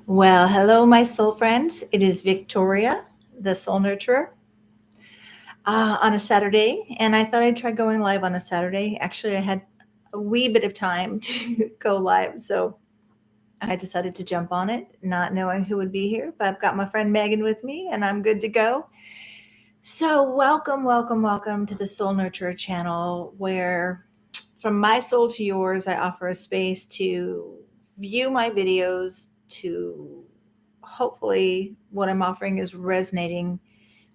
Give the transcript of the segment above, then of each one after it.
Well, hello, my soul friends. It is Victoria, the soul nurturer, on a Saturday. And I thought I'd try going live on a Saturday. Actually, I had a wee bit of time to go live. So I decided to jump on it, not knowing who would be here. But I've got my friend Megan with me, and I'm good to go. So, welcome, welcome, welcome to the Soul Nurturer channel, where from my soul to yours, I offer a space to view my videos, to hopefully what I'm offering is resonating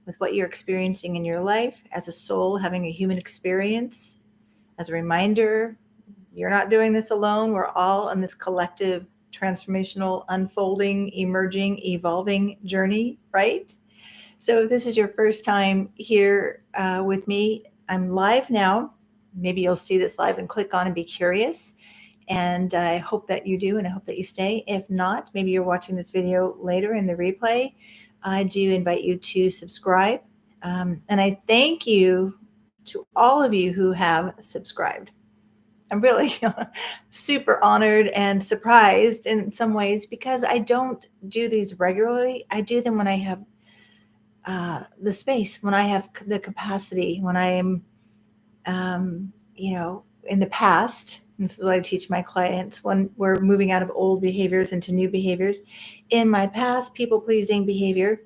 with what you're experiencing in your life as a soul having a human experience. As a reminder, you're not doing this alone. We're all on this collective transformational, unfolding, emerging, evolving journey, right? So if this is your first time here with me, I'm live now. Maybe you'll see this live and click on and be curious. And I hope that you do, and I hope that you stay. If not, maybe you're watching this video later in the replay. I do invite you to subscribe. And I thank you to all of you who have subscribed. I'm really super honored and surprised in some ways because I don't do these regularly. I do them when I have the space, when I have the capacity, when I am, in the past. This is what I teach my clients when we're moving out of old behaviors into new behaviors. In my past people pleasing behavior,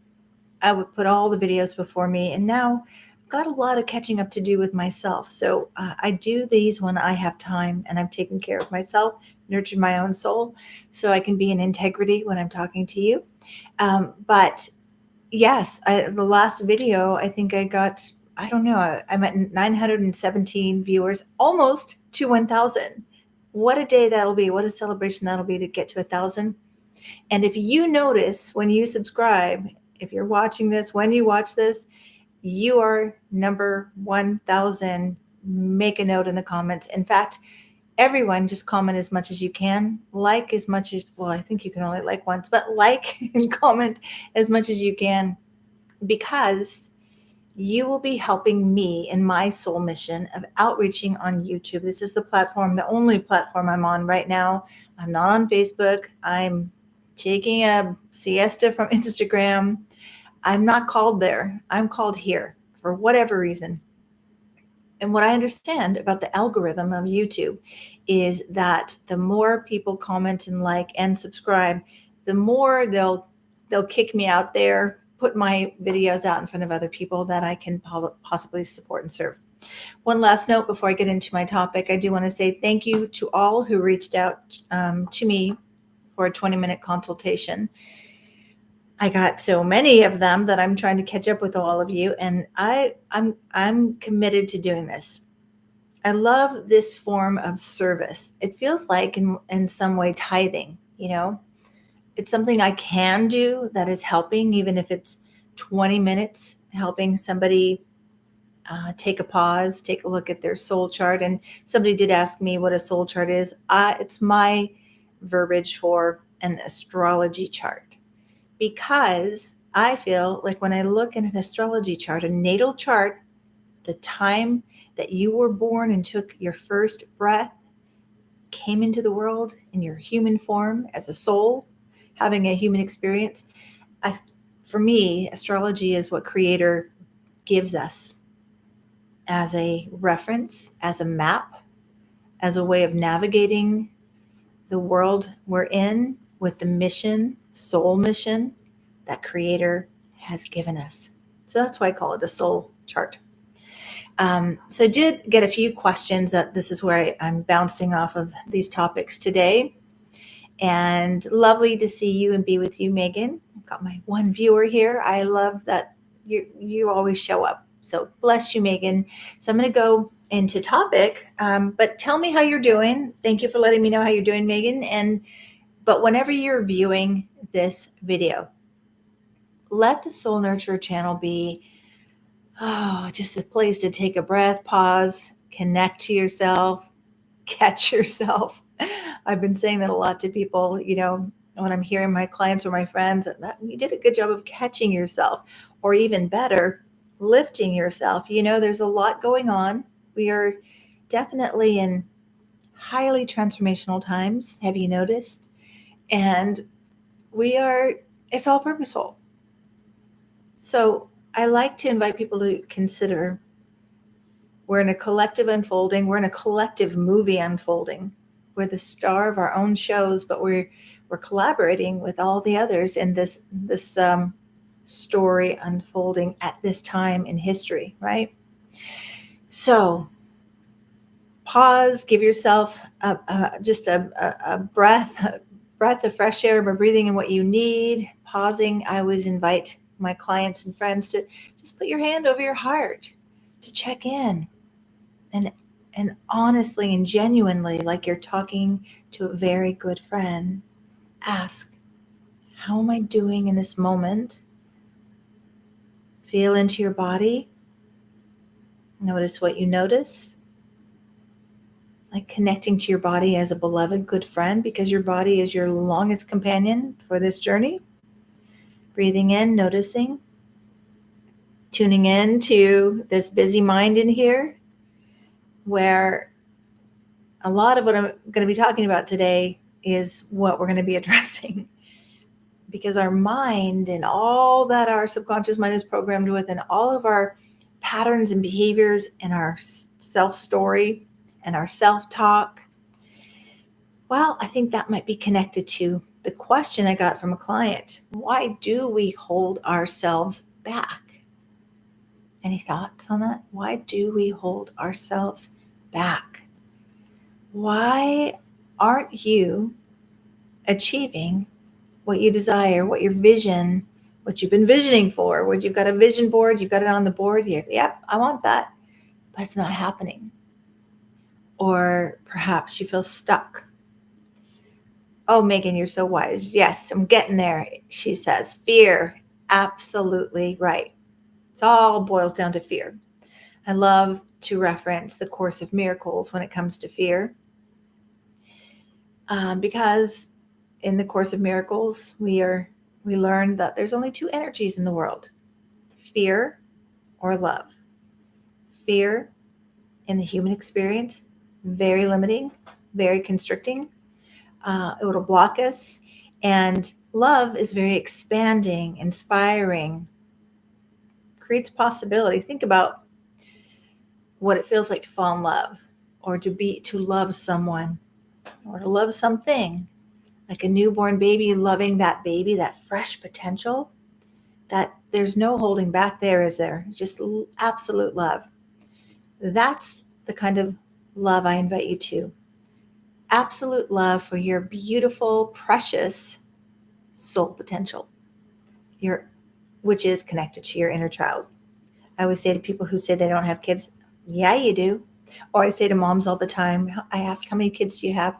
I would put all the videos before me, and now I've got a lot of catching up to do with myself. So I do these when I have time and I'm taking care of myself, nurtured my own soul, so I can be in integrity when I'm talking to you. But yes, the last video, I think I got, I don't know, I'm at 917 viewers, almost to 1,000. What a day that'll be. What a celebration that'll be to get to 1,000. And if you notice when you subscribe, if you're watching this, when you watch this, you are number 1,000. Make a note in the comments. In fact, everyone just comment as much as you can. Like as much as, well, I think you can only like once, but like and comment as much as you can, because you will be helping me in my soul mission of outreaching on YouTube. This is the platform, the only platform I'm on right now. I'm not on Facebook. I'm taking a siesta from Instagram. I'm not called there. I'm called here for whatever reason. And what I understand about the algorithm of YouTube is that the more people comment and like and subscribe, the more they'll kick me out there, put my videos out in front of other people that I can possibly support and serve. One last note before I get into my topic, I do want to say thank you to all who reached out to me for a 20-minute consultation. I got so many of them that I'm trying to catch up with all of you, and I'm committed to doing this. I love this form of service. It feels like in some way tithing, It's something I can do that is helping, even if it's 20 minutes, helping somebody take a pause, take a look at their soul chart. And somebody did ask me what a soul chart is. It's my verbiage for an astrology chart, because I feel like when I look at an astrology chart, a natal chart, the time that you were born and took your first breath, came into the world in your human form as a soul, having a human experience. For me, astrology is what Creator gives us as a reference, as a map, as a way of navigating the world we're in with the mission, soul mission that Creator has given us. So that's why I call it a soul chart. So I did get a few questions that this is where I'm bouncing off of these topics today. And lovely to see you and be with you, Megan. I've got my one viewer here. I love that you always show up. So bless you, Megan. So I'm going to go into topic, but tell me how you're doing. Thank you for letting me know how you're doing, Megan. But whenever you're viewing this video, let the Soul Nurturer channel be just a place to take a breath, pause, connect to yourself, catch yourself. I've been saying that a lot to people, when I'm hearing my clients or my friends, that you did a good job of catching yourself, or even better, lifting yourself. There's a lot going on. We are definitely in highly transformational times. Have you noticed? And it's all purposeful. So I like to invite people to consider we're in a collective unfolding. We're in a collective movie unfolding. We're the star of our own shows, but we're collaborating with all the others in this story unfolding at this time in history, right? So pause, give yourself just a breath of fresh air by breathing in what you need. Pausing, I always invite my clients and friends to just put your hand over your heart to check in and honestly and genuinely, like you're talking to a very good friend, ask, how am I doing in this moment? Feel into your body. Notice what you notice. Like connecting to your body as a beloved good friend, because your body is your longest companion for this journey. Breathing in, noticing, tuning in to this busy mind in here, where a lot of what I'm going to be talking about today is what we're going to be addressing. Because our mind and all that our subconscious mind is programmed with, and all of our patterns and behaviors and our self-story and our self-talk, well, I think that might be connected to the question I got from a client. Why do we hold ourselves back? Any thoughts on that? Why do we hold ourselves back? Why aren't you achieving what you desire, what your vision, what you've been visioning for? What you've got a vision board, you've got it on the board here. Yep, I want that, but it's not happening. Or perhaps you feel stuck. Oh, Megan, you're so wise. Yes, I'm getting there, she says. Fear, absolutely right. It all boils down to fear. I love to reference the Course of Miracles when it comes to fear, because in the Course of Miracles, we learn that there's only two energies in the world: fear or love. Fear in the human experience, very limiting, very constricting. It will block us. And love is very expanding, inspiring, creates possibility. Think about what it feels like to fall in love, or to love someone, or to love something, like a newborn baby, loving that baby, that fresh potential, that there's no holding back there, is there? Just absolute love. That's the kind of love I invite you to. Absolute love for your beautiful, precious soul potential, which is connected to your inner child. I always say to people who say they don't have kids, yeah, you do. Or I say to moms all the time, I ask, how many kids do you have?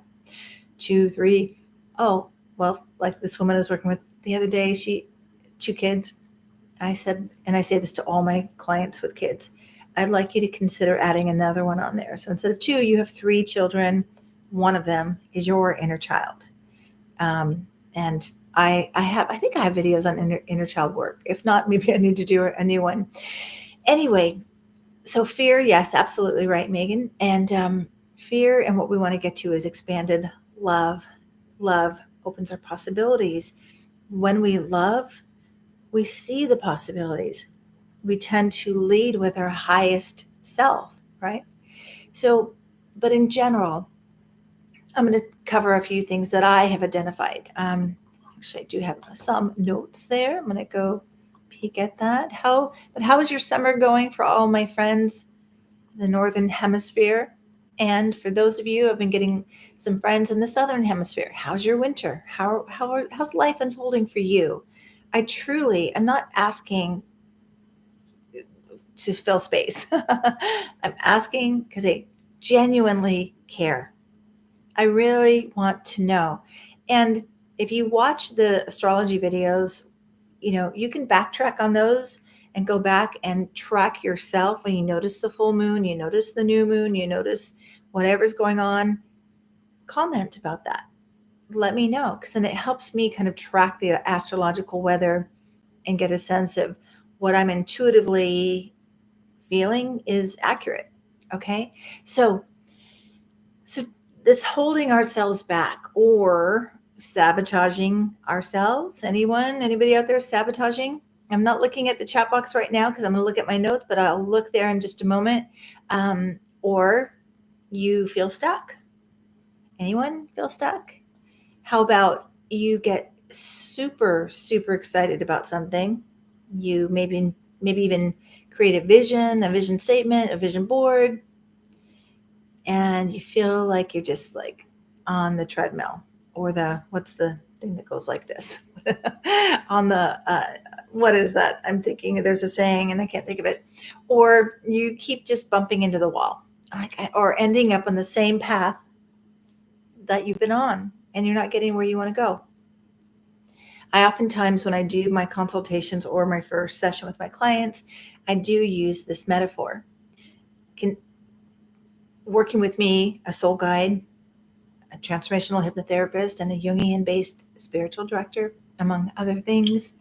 2, 3. Oh, well, like this woman I was working with the other day, 2 kids. I said, and I say this to all my clients with kids, I'd like you to consider adding another one on there. So instead of 2, you have 3 children. One of them is your inner child. And I think I have videos on inner child work. If not, maybe I need to do a new one. Anyway, so fear, yes, absolutely right, Megan. And fear, and what we want to get to is expanded love. Love opens our possibilities. When we love, we see the possibilities. We tend to lead with our highest self, right? So, but in general, I'm going to cover a few things that I have identified. Actually, I do have some notes there. I'm going to go peek at that. How is your summer going for all my friends in the Northern Hemisphere? And for those of you, I've been getting some friends in the Southern Hemisphere. How's your winter? How's life unfolding for you? I'm not asking to fill space. I'm asking because I genuinely care. I really want to know. And if you watch the astrology videos, you can backtrack on those and go back and track yourself when you notice the full moon, you notice the new moon, you notice whatever's going on. Comment about that. Let me know, because then it helps me kind of track the astrological weather and get a sense of what I'm intuitively feeling is accurate. Okay. So this holding ourselves back, or sabotaging ourselves? Anybody out there sabotaging? I'm not looking at the chat box right now because I'm going to look at my notes, but I'll look there in just a moment. Or you feel stuck. Anyone feel stuck? How about you get super, super excited about something? You maybe even create a vision statement, a vision board, and you feel like you're just like on the treadmill or what's the thing that goes like this on the what is that? I'm thinking there's a saying and I can't think of it. Or you keep just bumping into the wall, or ending up on the same path that you've been on, and you're not getting where you want to go. I oftentimes, when I do my consultations or my first session with my clients, I do use this metaphor. Working with me, a soul guide, a transformational hypnotherapist, and a Jungian-based spiritual director, among other things,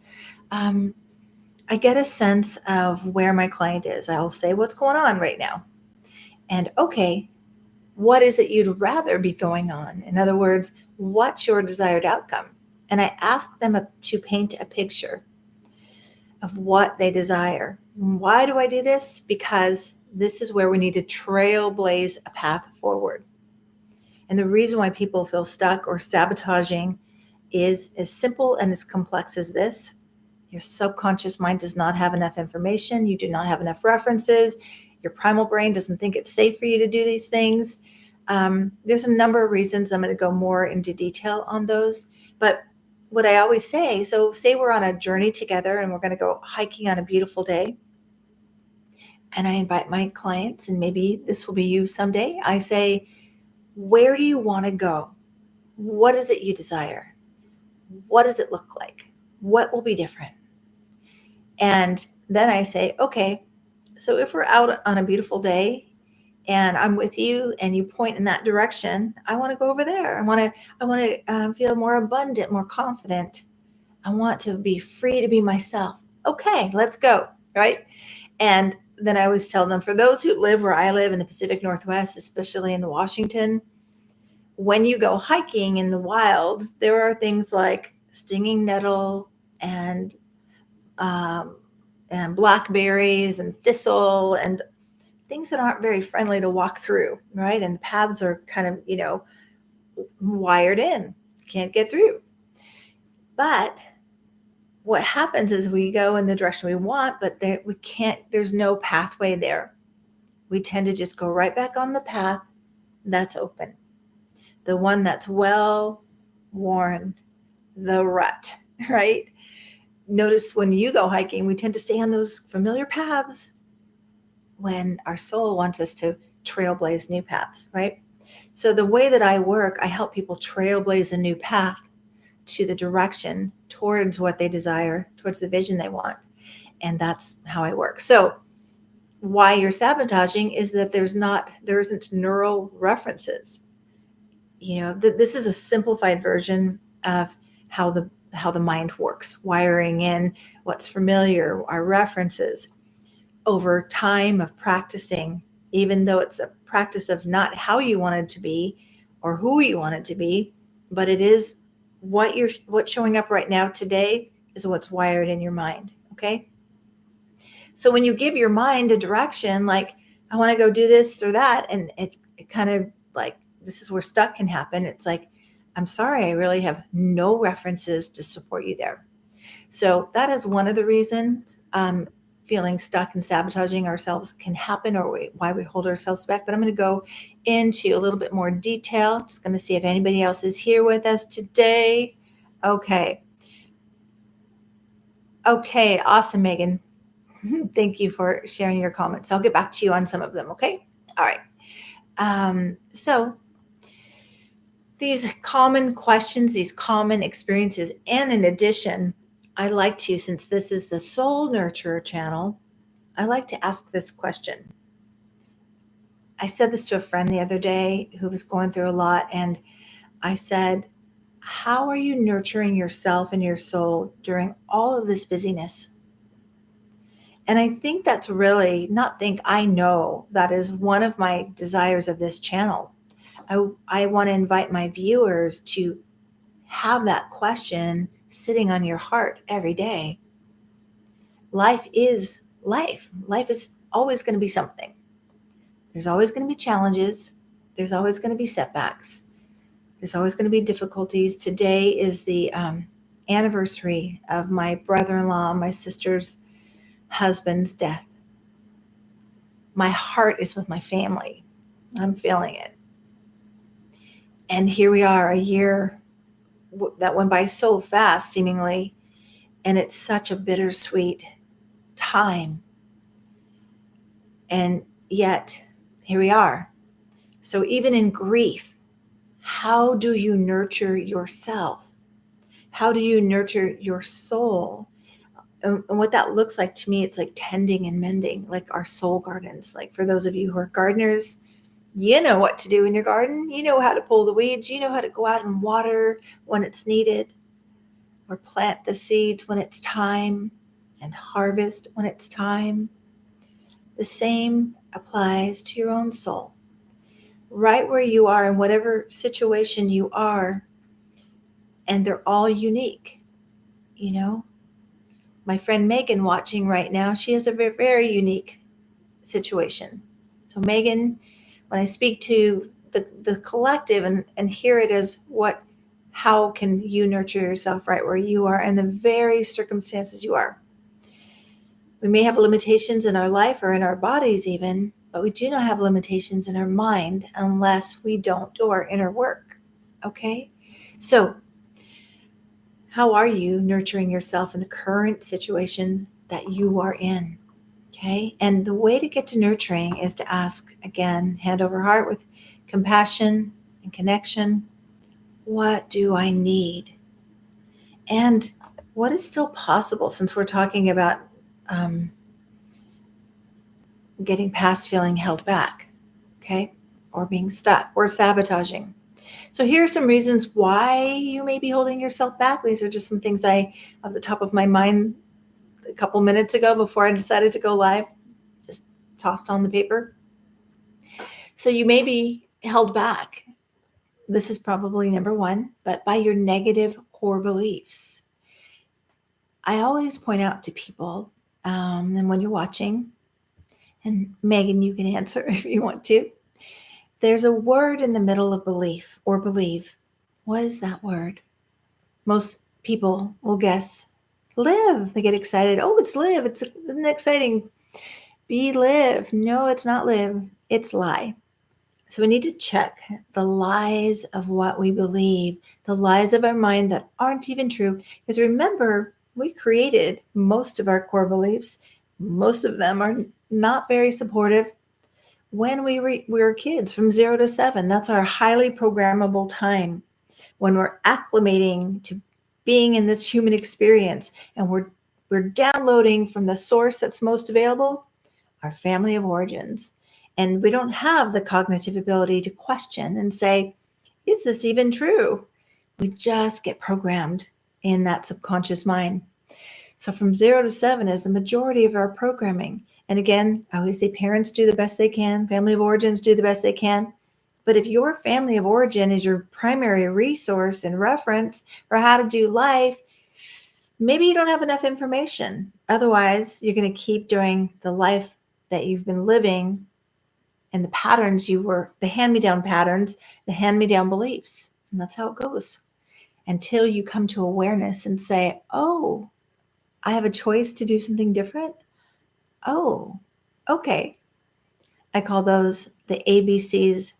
I get a sense of where my client is. I'll say, what's going on right now? And okay, what is it you'd rather be going on? In other words, what's your desired outcome? And I ask them to paint a picture of what they desire. Why do I do this? Because this is where we need to trailblaze a path forward. And the reason why people feel stuck or sabotaging is as simple and as complex as this. Your subconscious mind does not have enough information. You do not have enough references. Your primal brain doesn't think it's safe for you to do these things. There's a number of reasons. I'm going to go more into detail on those. But what I always say, so say we're on a journey together and we're going to go hiking on a beautiful day. And I invite my clients, and maybe this will be you someday. I say, where do you want to go? What is it you desire? What does it look like? What will be different? And then I say, okay, so if we're out on a beautiful day and I'm with you and you point in that direction, I want to go over there. I want to feel more abundant, more confident. I want to be free to be myself. Okay, let's go, right? And then I always tell them, for those who live where I live in the Pacific Northwest, especially in Washington, when you go hiking in the wild, there are things like stinging nettle and blackberries and thistle and things that aren't very friendly to walk through, right? And the paths are kind of, wired in, can't get through. But what happens is we go in the direction we want, but there's no pathway there. We tend to just go right back on the path that's open, the one that's well worn, the rut, right? Notice when you go hiking, we tend to stay on those familiar paths when our soul wants us to trailblaze new paths, right? So the way that I work, I help people trailblaze a new path to the direction towards what they desire, towards the vision they want. And that's how I work. So why you're sabotaging is that there isn't neural references. This is a simplified version of how the mind works, wiring in what's familiar, our references over time of practicing, even though it's a practice of not how you want it to be or who you want it to be, but it is what's showing up right now today is what's wired in your mind. Okay. So when you give your mind a direction, like I want to go do this or that, and it kind of like, this is where stuck can happen. It's like, I'm sorry, I really have no references to support you there. So that is one of the reasons feeling stuck and sabotaging ourselves can happen, or why we hold ourselves back. But I'm going to go into a little bit more detail. Just going to see if anybody else is here with us today. Okay. Okay. Awesome, Megan. Thank you for sharing your comments. I'll get back to you on some of them. Okay. All right. So these common questions, these common experiences, and in addition, I like to, since this is the Soul Nurturer channel, I like to ask this question. I said this to a friend the other day who was going through a lot, and I said, how are you nurturing yourself and your soul during all of this busyness? And I think that's really, I know that is one of my desires of this channel. I want to invite my viewers to have that question sitting on your heart every day. Life is life. Life is always going to be something. There's always going to be challenges. There's always going to be setbacks. There's always going to be difficulties. Today is the anniversary of my brother-in-law, my sister's husband's death. My heart is with my family. I'm feeling it. And here we are, a year that went by so fast, seemingly, and it's such a bittersweet time. And yet, here we are. So even in grief, how do you nurture yourself? How do you nurture your soul? And what that looks like to me, it's like tending and mending, like our soul gardens. Like for those of you who are gardeners, you know what to do in your garden. You know how to pull the weeds. You know how to go out and water when it's needed, or plant the seeds when it's time, and harvest when it's time. The same applies to your own soul. Right where you are, in whatever situation you are, and they're all unique. You know, my friend Megan watching right now, she has a very, very unique situation. So Megan, when I speak to the collective and hear it as how can you nurture yourself right where you are and the very circumstances you are. We may have limitations in our life or in our bodies even, but we do not have limitations in our mind unless we don't do our inner work. Okay? So how are you nurturing yourself in the current situation that you are in? Okay. And the way to get to nurturing is to ask, again, hand over heart with compassion and connection. What do I need? And what is still possible, since we're talking about getting past feeling held back, okay, or being stuck or sabotaging. So here are some reasons why you may be holding yourself back. These are just some things off the top of my mind a couple minutes ago before I decided to go live, just tossed on the paper. So you may be held back. This is probably number one, but by your negative core beliefs. I always point out to people, and when you're watching, and Megan, you can answer if you want to, there's a word in the middle of belief or believe. What is that word? Most people will guess live. They get excited. Oh, it's live. Isn't it exciting? Be live. No, it's not live. It's lie. So we need to check the lies of what we believe, the lies of our mind that aren't even true. Because remember, we created most of our core beliefs. Most of them are not very supportive. When we were kids, from 0 to 7, that's our highly programmable time when we're acclimating to being in this human experience, and we're downloading from the source that's most available, our family of origins. And we don't have the cognitive ability to question and say, is this even true? We just get programmed in that subconscious mind. So from 0 to 7 is the majority of our programming. And again, I always say parents do the best they can, family of origins do the best they can. But if your family of origin is your primary resource and reference for how to do life, maybe you don't have enough information. Otherwise, you're going to keep doing the life that you've been living and the patterns the hand-me-down patterns, the hand-me-down beliefs. And that's how it goes until you come to awareness and say, oh, I have a choice to do something different. Oh, okay. I call those the ABCs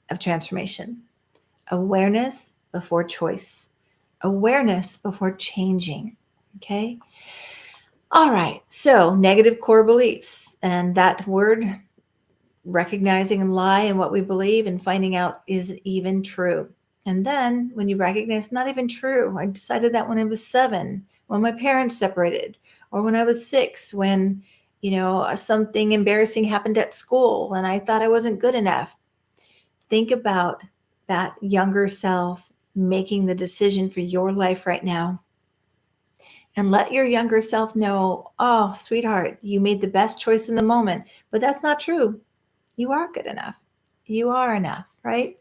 of transformation. Awareness before choice. Awareness before changing. Okay. All right. So negative core beliefs, and that word, recognizing and lie and what we believe and finding out is even true. And then when you recognize not even true, I decided that when I was 7, when my parents separated, or when I was 6, when, something embarrassing happened at school and I thought I wasn't good enough. Think about that younger self making the decision for your life right now. And let your younger self know, oh, sweetheart, you made the best choice in the moment, but that's not true. You are good enough. You are enough, right?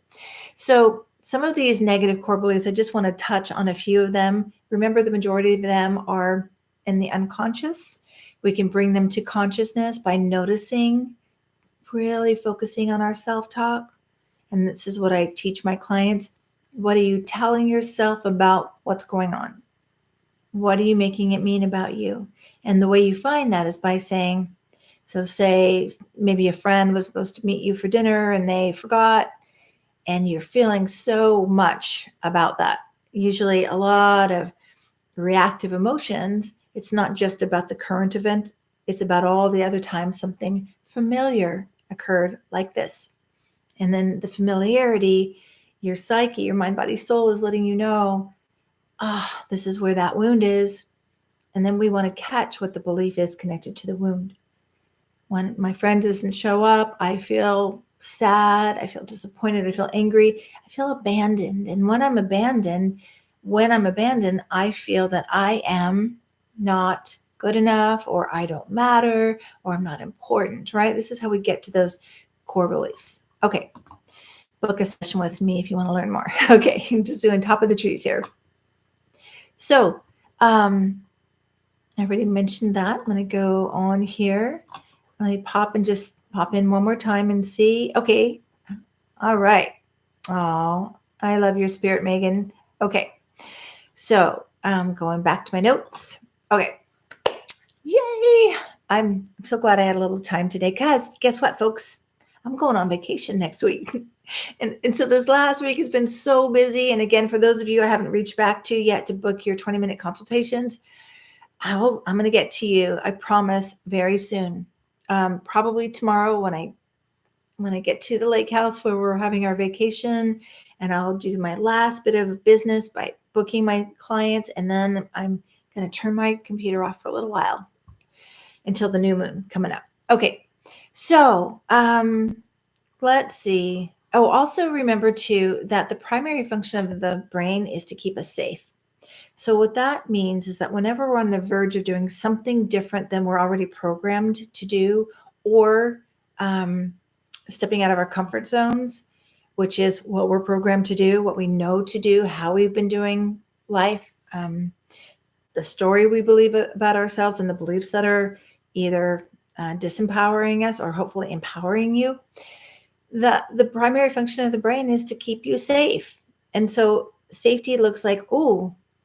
So some of these negative core beliefs, I just want to touch on a few of them. Remember, the majority of them are in the unconscious. We can bring them to consciousness by noticing, really focusing on our self-talk. And this is what I teach my clients. What are you telling yourself about what's going on? What are you making it mean about you? And the way you find that is by saying, so say maybe a friend was supposed to meet you for dinner and they forgot, and you're feeling so much about that. Usually a lot of reactive emotions. It's not just about the current event. It's about all the other times something familiar occurred like this. And then the familiarity, your psyche, your mind, body, soul is letting you know, this is where that wound is. And then we want to catch what the belief is connected to the wound. When my friend doesn't show up, I feel sad, I feel disappointed, I feel angry, I feel abandoned. And when I'm abandoned, I feel that I am not good enough, or I don't matter, or I'm not important, right? This is how we get to those core beliefs. Okay. Book a session with me if you want to learn more. Okay. I'm just doing top of the trees here. So, I already mentioned that. I'm going to go on here. Let me pop in one more time and see. Okay. All right. Oh, I love your spirit, Megan. Okay. So going back to my notes. Okay. Yay. I'm so glad I had a little time today, because guess what, folks? I'm going on vacation next week. And so this last week has been so busy. And again, for those of you I haven't reached back to yet to book your 20-minute consultations, I'm going to get to you, I promise, very soon. Probably tomorrow when I get to the lake house where we're having our vacation, and I'll do my last bit of business by booking my clients, and then I'm going to turn my computer off for a little while until the new moon coming up. Okay, so let's see. Oh, also remember too that the primary function of the brain is to keep us safe. So what that means is that whenever we're on the verge of doing something different than we're already programmed to do, or stepping out of our comfort zones, which is what we're programmed to do, what we know to do, how we've been doing life, the story we believe about ourselves, and the beliefs that are either disempowering us or hopefully empowering you. The primary function of the brain is to keep you safe. And so safety looks like,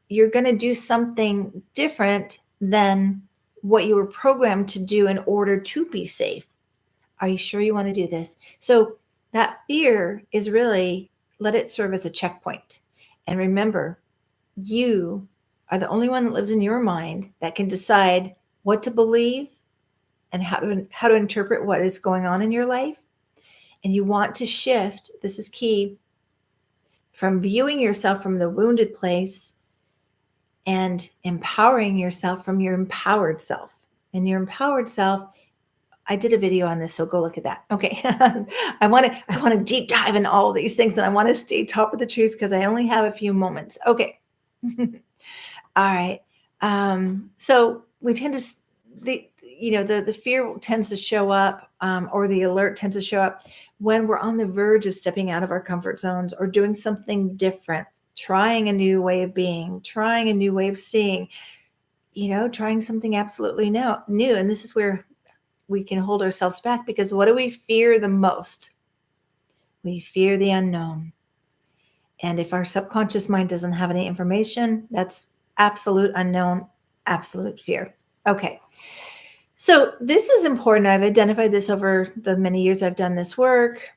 you're going to do something different than what you were programmed to do in order to be safe. Are you sure you want to do this? So that fear is really, let it serve as a checkpoint. And remember, you are the only one that lives in your mind that can decide what to believe and how to interpret what is going on in your life. And you want to shift, this is key, from viewing yourself from the wounded place and empowering yourself from your empowered self. And your empowered self, I did a video on this, so go look at that. Okay. I want to deep dive in all these things, and I want to stay top of the trees because I only have a few moments. Okay. All right. So we tend to, the fear tends to show up, or the alert tends to show up when we're on the verge of stepping out of our comfort zones or doing something different, trying a new way of being, trying a new way of seeing, trying something absolutely new. And this is where we can hold ourselves back, because what do we fear the most? We fear the unknown. And if our subconscious mind doesn't have any information, that's absolute unknown, absolute fear. Okay. So this is important. I've identified this over the many years I've done this work.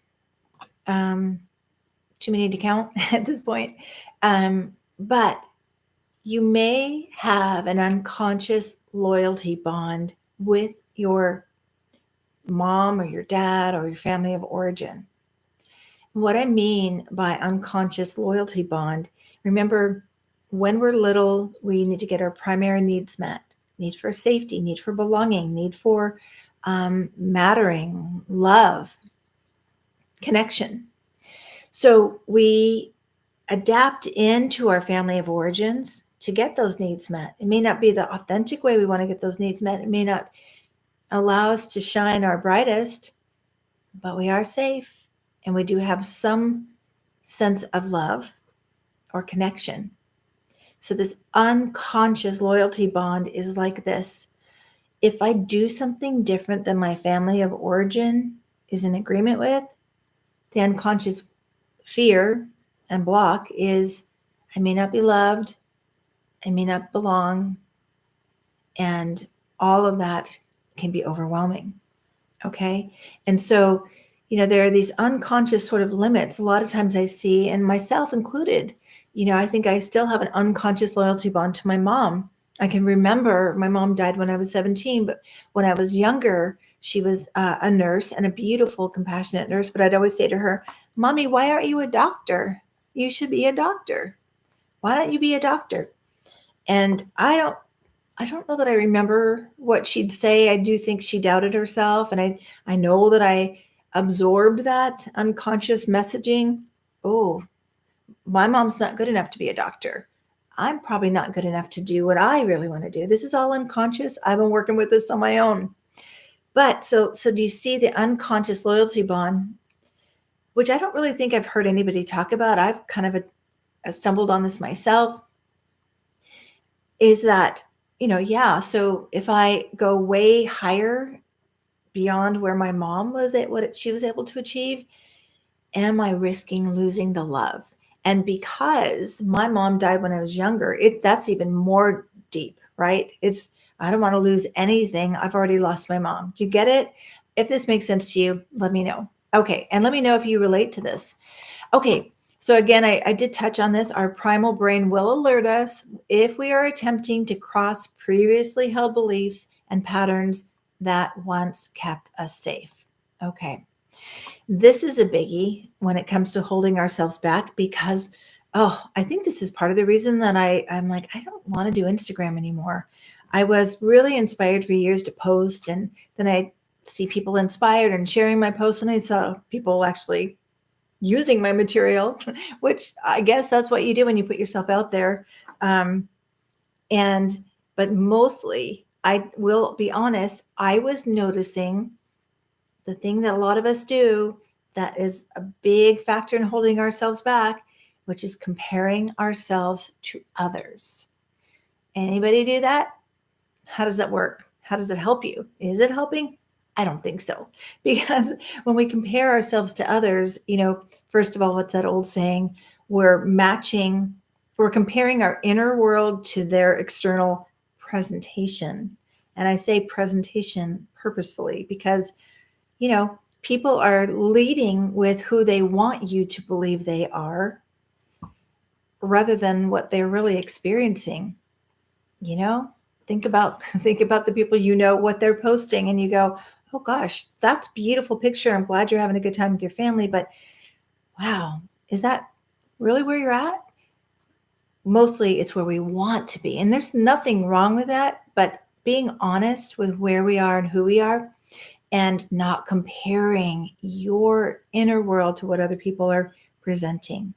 Too many to count at this point. But you may have an unconscious loyalty bond with your mom or your dad or your family of origin. What I mean by unconscious loyalty bond, remember, when we're little, we need to get our primary needs met. Need for safety, need for belonging, need for mattering, love, connection. So we adapt into our family of origins to get those needs met. It may not be the authentic way we want to get those needs met. It may not allow us to shine our brightest, but we are safe, and we do have some sense of love or connection. So this unconscious loyalty bond is like this. If I do something different than my family of origin is in agreement with, the unconscious fear and block is I may not be loved, I may not belong, and all of that can be overwhelming. Okay. And so, there are these unconscious sort of limits. A lot of times I see, and myself included, I think I still have an unconscious loyalty bond to my mom. I can remember my mom died when I was 17, but when I was younger, she was a nurse and a beautiful, compassionate nurse. But I'd always say to her, Mommy, why aren't you a doctor? You should be a doctor. Why don't you be a doctor? And I don't know that I remember what she'd say. I do think she doubted herself. And I know that I absorbed that unconscious messaging. Oh, my mom's not good enough to be a doctor. I'm probably not good enough to do what I really want to do. This is all unconscious. I've been working with this on my own. But so do you see the unconscious loyalty bond, which I don't really think I've heard anybody talk about? I've kind of stumbled on this myself. Is that, yeah, so if I go way higher beyond where my mom was at what she was able to achieve, am I risking losing the love? And because my mom died when I was younger, that's even more deep, right? I don't want to lose anything. I've already lost my mom. Do you get it? If this makes sense to you, let me know. Okay. And let me know if you relate to this. Okay. So again, I did touch on this. Our primal brain will alert us if we are attempting to cross previously held beliefs and patterns that once kept us safe. Okay. This is a biggie when it comes to holding ourselves back because, I think this is part of the reason that I'm like, I don't want to do Instagram anymore. I was really inspired for years to post, and then I see people inspired and sharing my posts, and I saw people actually using my material, which I guess that's what you do when you put yourself out there. But mostly, I will be honest, I was noticing the thing that a lot of us do that is a big factor in holding ourselves back, which is comparing ourselves to others. Anybody do that? How does that work? How does it help you? Is it helping? I don't think so. Because when we compare ourselves to others, first of all, what's that old saying? We're comparing our inner world to their external presentation. And I say presentation purposefully because, people are leading with who they want you to believe they are rather than what they're really experiencing. Think about the people, what they're posting, and you go, oh gosh, that's a beautiful picture. I'm glad you're having a good time with your family, but wow, is that really where you're at? Mostly it's where we want to be. And there's nothing wrong with that, but being honest with where we are and who we are and not comparing your inner world to what other people are presenting.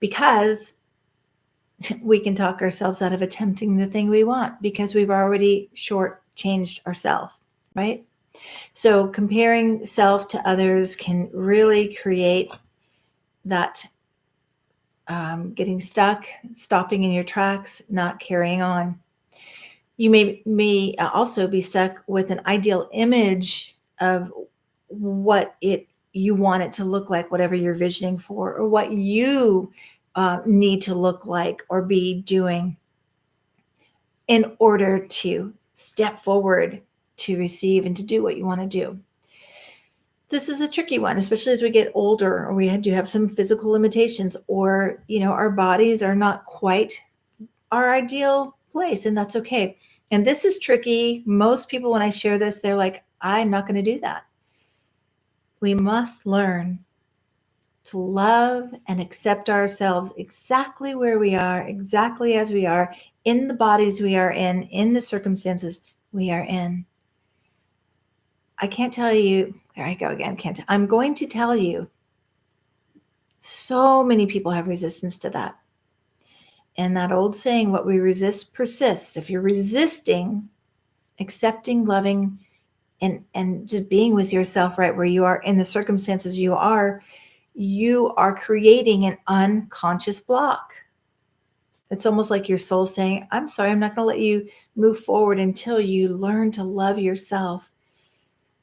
Because we can talk ourselves out of attempting the thing we want because we've already shortchanged ourselves, right? So comparing self to others can really create that getting stuck, stopping in your tracks, not carrying on. You may also be stuck with an ideal image of what you want it to look like, whatever you're visioning for, or what you need to look like or be doing in order to step forward to receive and to do what you want to do. This is a tricky one, especially as we get older or we do have some physical limitations, or, our bodies are not quite our ideal place, and that's okay. And this is tricky. Most people, when I share this, they're like, I'm not going to do that. We must learn to love and accept ourselves exactly where we are, exactly as we are, in the bodies we are in the circumstances we are in. I can't tell you, there I go again, I'm going to tell you, so many people have resistance to that. And that old saying, what we resist persists. If you're resisting accepting, loving, and just being with yourself right where you are in the circumstances you are, you are creating an unconscious block. It's almost like your soul saying, I'm sorry, I'm not going to let you move forward until you learn to love yourself.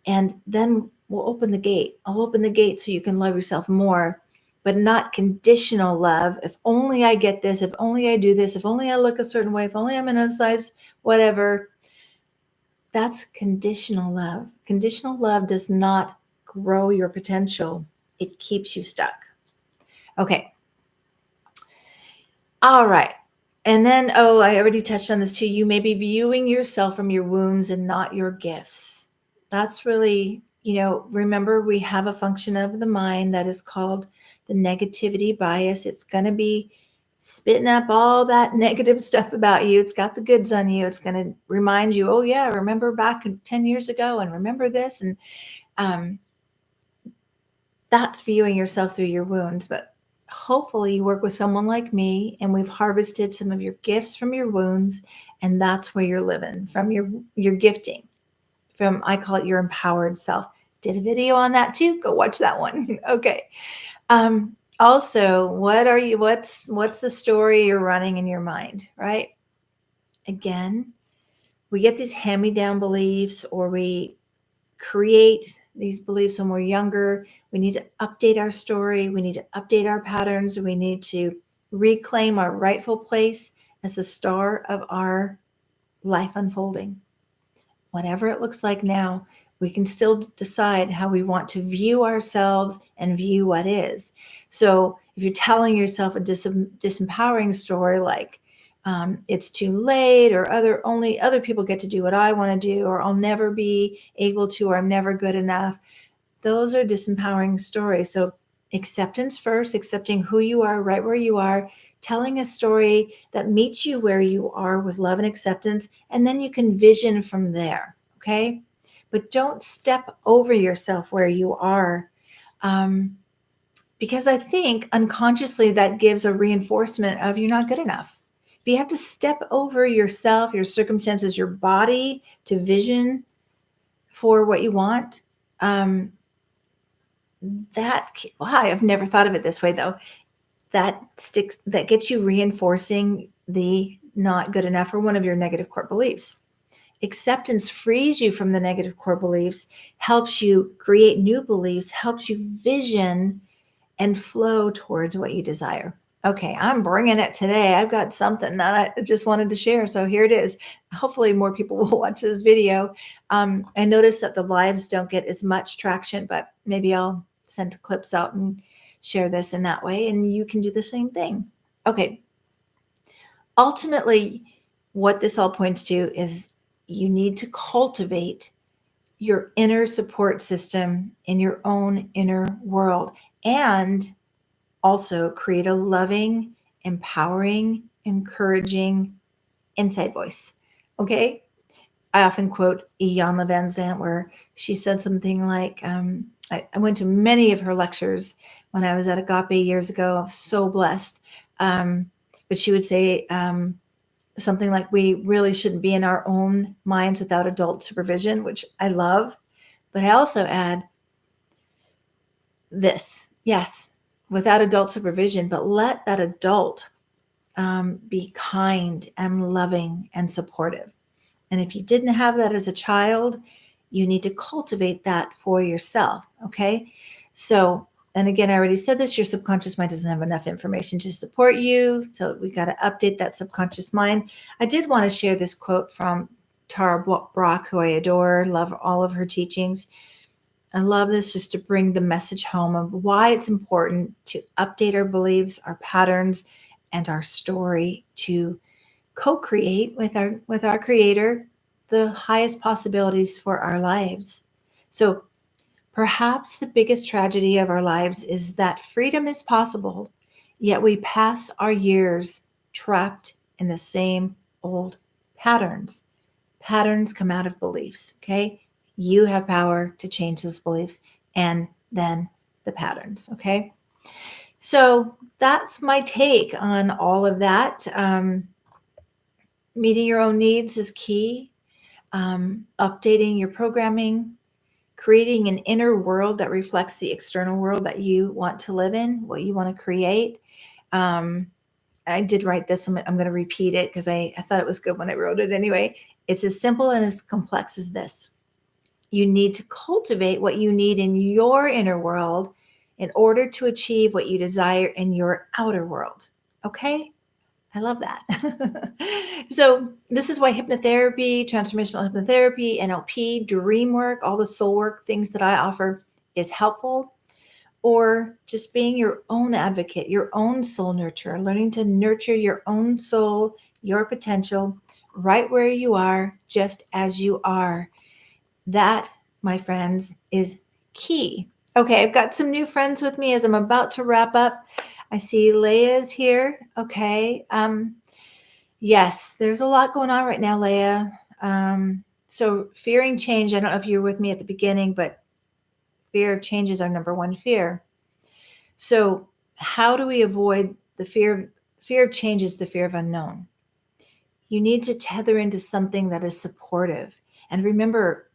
And then we'll open the gate. I'll open the gate so you can love yourself more, but not conditional love. If only I get this, if only I do this, if only I look a certain way, if only I'm in a size, whatever. That's conditional love. Conditional love does not grow your potential. It keeps you stuck. Okay. All right. And then, I already touched on this too. You may be viewing yourself from your wounds and not your gifts. That's really, remember we have a function of the mind that is called the negativity bias. It's going to be spitting up all that negative stuff about you. It's got the goods on you. It's going to remind you, oh yeah, remember back 10 years ago and remember this. And that's viewing yourself through your wounds. But hopefully you work with someone like me and we've harvested some of your gifts from your wounds, and that's where you're living from your gifting, from, I call it your empowered self. Did a video on that too. Go watch that one. Okay. Also, what's the story you're running in your mind, right? Again, we get these hand-me-down beliefs, or we create these beliefs when we're younger. We need to update our story. We need to update our patterns. We need to reclaim our rightful place as the star of our life unfolding. Whatever it looks like now, we can still decide how we want to view ourselves and view what is. So if you're telling yourself a disempowering story like, it's too late, or only other people get to do what I want to do, or I'll never be able to, or I'm never good enough, those are disempowering stories. So acceptance first, accepting who you are right where you are, telling a story that meets you where you are with love and acceptance, and then you can vision from there, okay? But don't step over yourself where you are, because I think unconsciously that gives a reinforcement of you're not good enough. If you have to step over yourself, your circumstances, your body to vision for what you want, I've never thought of it this way though. That gets you reinforcing the not good enough, or one of your negative core beliefs. Acceptance frees you from the negative core beliefs, helps you create new beliefs, helps you vision and flow towards what you desire. Okay, I'm bringing it today. I've got something that I just wanted to share. So here it is. Hopefully more people will watch this video. I noticed that the lives don't get as much traction, but maybe I'll send clips out and share this in that way, and you can do the same thing. Okay. Ultimately, what this all points to is you need to cultivate your inner support system in your own inner world, and also create a loving, empowering, encouraging inside voice. Okay. I often quote Iyanla Van Zandt, where she said something like, I went to many of her lectures when I was at Agape years ago. I was so blessed. But she would say something like, we really shouldn't be in our own minds without adult supervision, which I love. But I also add this, yes, without adult supervision, but let that adult be kind and loving and supportive. And if you didn't have that as a child, you need to cultivate that for yourself. Okay. So, and again, I already said this, your subconscious mind doesn't have enough information to support you. So we got to update that subconscious mind. I did want to share this quote from Tara Brach, who I adore, love all of her teachings. I love this just to bring the message home of why it's important to update our beliefs, our patterns, and our story to co-create with our creator the highest possibilities for our lives. So perhaps the biggest tragedy of our lives is that freedom is possible, yet we pass our years trapped in the same old patterns. Patterns come out of beliefs, okay? You have power to change those beliefs and then the patterns, okay? So that's my take on all of that. Meeting your own needs is key. Updating your programming, creating an inner world that reflects the external world that you want to live in, what you want to create. I did write this. I'm going to repeat it because I thought it was good when I wrote it anyway. It's as simple and as complex as this. You need to cultivate what you need in your inner world in order to achieve what you desire in your outer world. Okay? I love that. So this is why hypnotherapy, transformational hypnotherapy, NLP, dream work, all the soul work things that I offer is helpful. Or just being your own advocate, your own soul nurturer, learning to nurture your own soul, your potential, right where you are, just as you are. That, my friends, is key. Okay, I've got some new friends with me as I'm about to wrap up. I see Leia's here. Okay. Yes, there's a lot going on right now, Leia. So fearing change, I don't know if you were with me at the beginning, but fear of change is our number one fear. So how do we avoid the fear? Fear of change is the fear of unknown. You need to tether into something that is supportive. And remember,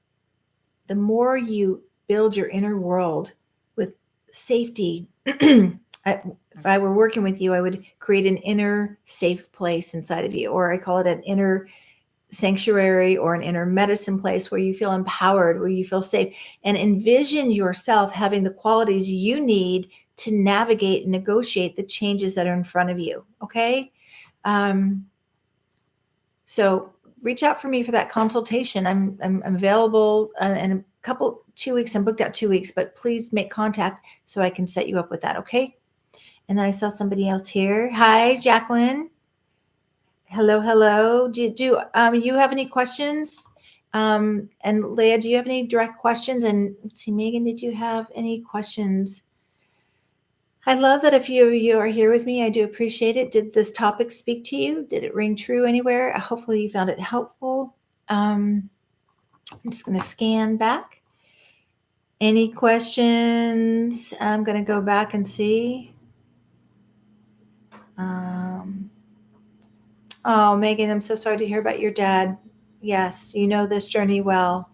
the more you build your inner world with safety, if I were working with you, I would create an inner safe place inside of you, or I call it an inner sanctuary or an inner medicine place where you feel empowered, where you feel safe, and envision yourself having the qualities you need to navigate and negotiate the changes that are in front of you. Okay. So reach out for me for that consultation. I'm available in a couple 2 weeks. I'm booked out 2 weeks, but please make contact so I can set you up with that. Okay. And then I saw somebody else here. Hi, Jacqueline. Hello, hello. Do you have any questions? And Leah, do you have any direct questions? And let's see, Megan, did you have any questions? I love that a few of you are here with me. I do appreciate it. Did this topic speak to you? Did it ring true anywhere? Hopefully you found it helpful. I'm just going to scan back. Any questions? I'm going to go back and see. Oh, Megan, I'm so sorry to hear about your dad. Yes, you know this journey well.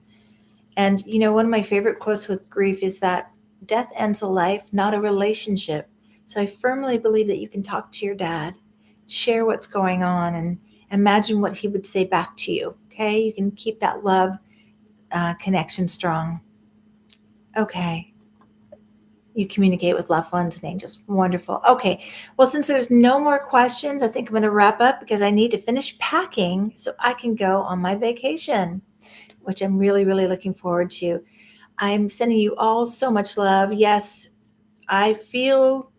And, one of my favorite quotes with grief is that death ends a life, not a relationship. So I firmly believe that you can talk to your dad, share what's going on, and imagine what he would say back to you. Okay. You can keep that love connection strong. Okay. You communicate with loved ones and angels. Wonderful. Okay. Well, since there's no more questions, I think I'm going to wrap up because I need to finish packing so I can go on my vacation, which I'm really, really looking forward to. I'm sending you all so much love. Yes, I feel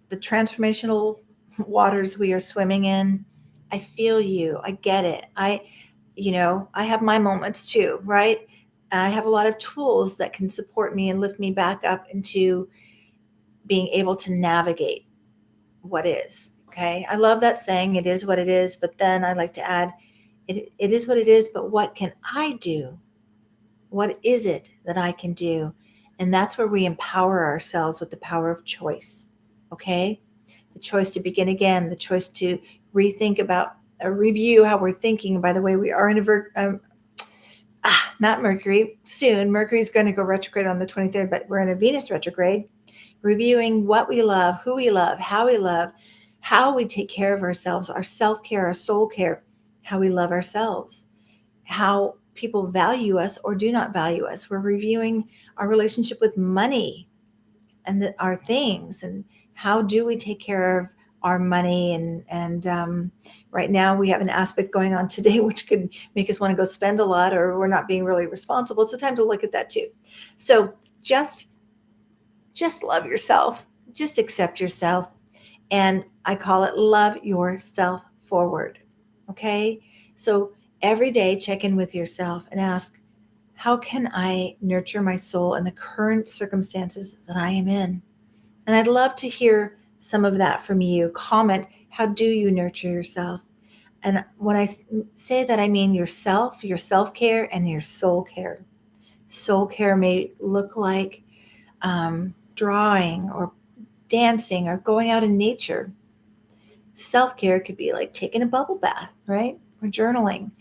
the transformational waters we are swimming in. I feel you. I get it. I have my moments too, right? I have a lot of tools that can support me and lift me back up into being able to navigate what is. Okay. I love that saying, it is what it is. But then I like to add, it is what it is, but what can I do? What is it that I can do? And that's where we empower ourselves with the power of choice. Okay. The choice to begin again, the choice to rethink about, review how we're thinking. By the way, we are in not Mercury. Soon, Mercury's going to go retrograde on the 23rd, but we're in a Venus retrograde, reviewing what we love, who we love, how we take care of ourselves, our self-care, our soul care, how we love ourselves, how people value us or do not value us. We're reviewing our relationship with money and our things, and how do we take care of our money. And right now we have an aspect going on today which could make us want to go spend a lot, or we're not being really responsible. It's a time to look at that too. So just love yourself, just accept yourself. And I call it love yourself forward. Okay. So every day check in with yourself and ask, how can I nurture my soul in the current circumstances that I am in? And I'd love to hear some of that from you. Comment, how do you nurture yourself? And when I say that, I mean yourself, your self-care, and your soul care. Soul care may look like drawing or dancing or going out in nature. Self-care could be like taking a bubble bath, right? or journaling.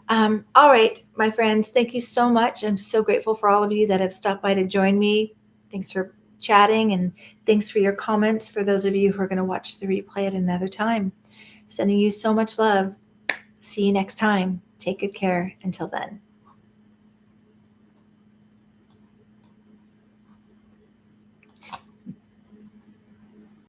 All right, my friends, thank you so much. I'm so grateful for all of you that have stopped by to join me. Thanks for chatting, and thanks for your comments for those of you who are going to watch the replay at another time. Sending you so much love. See you next time. Take good care. Until then.